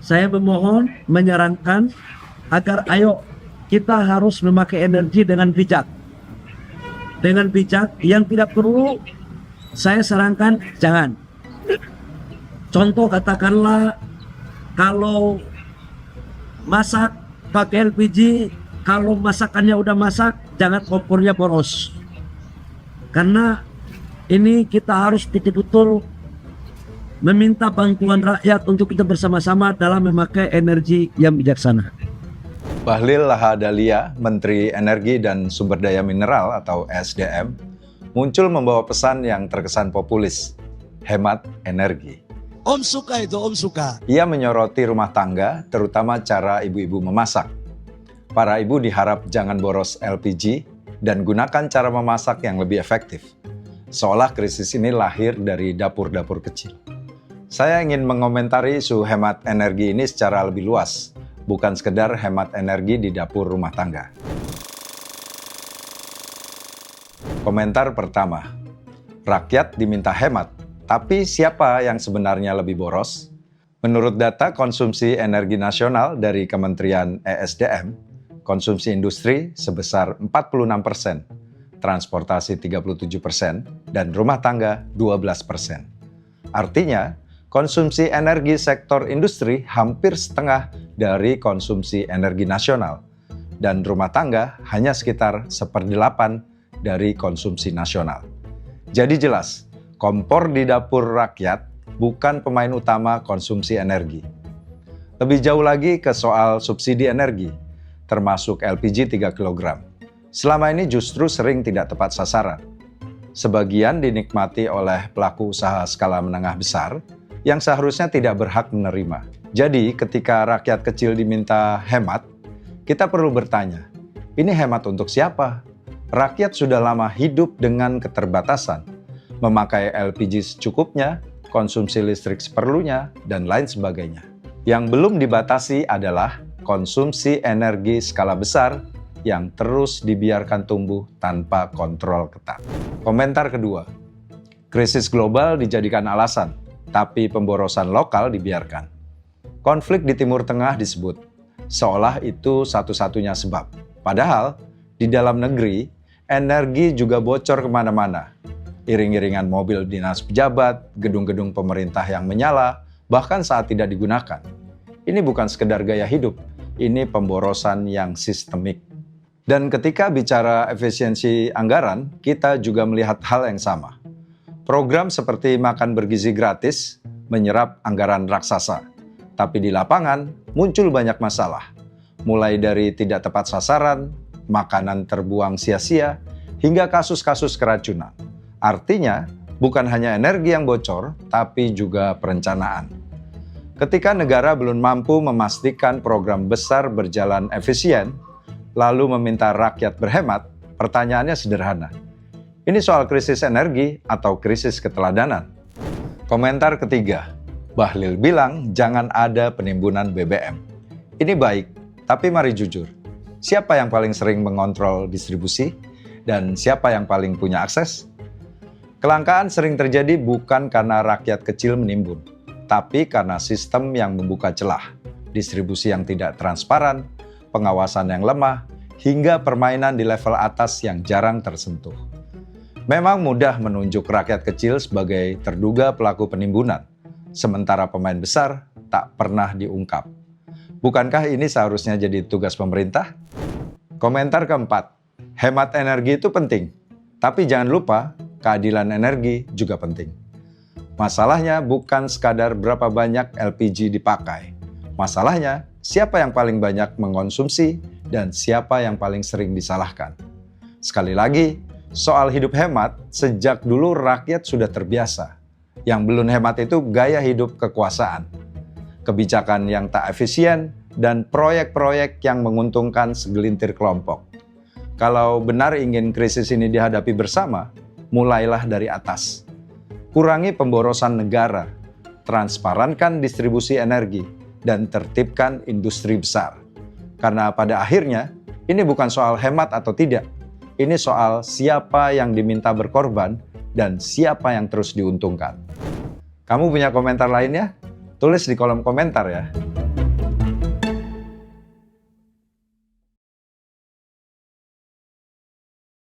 saya memohon menyarankan agar ayo kita harus memakai energi dengan bijak. Dengan bijak, yang tidak perlu saya sarankan jangan. Contoh katakanlah kalau masak pakai LPG, kalau masakannya udah masak jangan kompornya boros. Karena ini kita harus betul-betul meminta bantuan rakyat untuk kita bersama-sama dalam memakai energi yang bijaksana. Bahlil Lahadalia, Menteri Energi dan Sumber Daya Mineral atau ESDM, muncul membawa pesan yang terkesan populis, hemat energi. Om suka itu, Om suka. Ia menyoroti rumah tangga, terutama cara ibu-ibu memasak. Para ibu diharap jangan boros LPG dan gunakan cara memasak yang lebih efektif. Seolah krisis ini lahir dari dapur-dapur kecil. Saya ingin mengomentari isu hemat energi ini secara lebih luas, bukan sekedar hemat energi di dapur rumah tangga. Komentar pertama, rakyat diminta hemat, tapi siapa yang sebenarnya lebih boros? Menurut data konsumsi energi nasional dari Kementerian ESDM, konsumsi industri sebesar 46%, transportasi 37%, dan rumah tangga 12%. Artinya, konsumsi energi sektor industri hampir setengah dari konsumsi energi nasional, dan rumah tangga hanya sekitar 1/8 dari konsumsi nasional. Jadi jelas, kompor di dapur rakyat bukan pemain utama konsumsi energi. Lebih jauh lagi ke soal subsidi energi, termasuk LPG 3 kg. Selama ini justru sering tidak tepat sasaran. Sebagian dinikmati oleh pelaku usaha skala menengah besar, yang seharusnya tidak berhak menerima. Jadi ketika rakyat kecil diminta hemat, kita perlu bertanya, ini hemat untuk siapa? Rakyat sudah lama hidup dengan keterbatasan, memakai LPG secukupnya, konsumsi listrik seperlunya, dan lain sebagainya. Yang belum dibatasi adalah konsumsi energi skala besar yang terus dibiarkan tumbuh tanpa kontrol ketat. Komentar kedua, krisis global dijadikan alasan, tapi pemborosan lokal dibiarkan. Konflik di Timur Tengah disebut, seolah itu satu-satunya sebab. Padahal, di dalam negeri, energi juga bocor kemana-mana. Iring-iringan mobil dinas pejabat, gedung-gedung pemerintah yang menyala, bahkan saat tidak digunakan. Ini bukan sekedar gaya hidup, ini pemborosan yang sistemik. Dan ketika bicara efisiensi anggaran, kita juga melihat hal yang sama. Program seperti makan bergizi gratis menyerap anggaran raksasa. Tapi di lapangan muncul banyak masalah. Mulai dari tidak tepat sasaran, makanan terbuang sia-sia, hingga kasus-kasus keracunan. Artinya, bukan hanya energi yang bocor, tapi juga perencanaan. Ketika negara belum mampu memastikan program besar berjalan efisien, lalu meminta rakyat berhemat, pertanyaannya sederhana. Ini soal krisis energi atau krisis keteladanan? Komentar ketiga, Bahlil bilang jangan ada penimbunan BBM. Ini baik, tapi mari jujur. Siapa yang paling sering mengontrol distribusi? Dan siapa yang paling punya akses? Kelangkaan sering terjadi bukan karena rakyat kecil menimbun, tapi karena sistem yang membuka celah, distribusi yang tidak transparan, pengawasan yang lemah, hingga permainan di level atas yang jarang tersentuh. Memang mudah menunjuk rakyat kecil sebagai terduga pelaku penimbunan, sementara pemain besar tak pernah diungkap. Bukankah ini seharusnya jadi tugas pemerintah? Komentar keempat, hemat energi itu penting, tapi jangan lupa keadilan energi juga penting. Masalahnya bukan sekadar berapa banyak LPG dipakai. Masalahnya, siapa yang paling banyak mengonsumsi dan siapa yang paling sering disalahkan. Sekali lagi, soal hidup hemat, sejak dulu rakyat sudah terbiasa. Yang belum hemat itu gaya hidup kekuasaan. Kebijakan yang tak efisien dan proyek-proyek yang menguntungkan segelintir kelompok. Kalau benar ingin krisis ini dihadapi bersama, mulailah dari atas. Kurangi pemborosan negara, transparankan distribusi energi, dan tertibkan industri besar. Karena pada akhirnya, ini bukan soal hemat atau tidak. Ini soal siapa yang diminta berkorban dan siapa yang terus diuntungkan. Kamu punya komentar lainnya? Tulis di kolom komentar ya.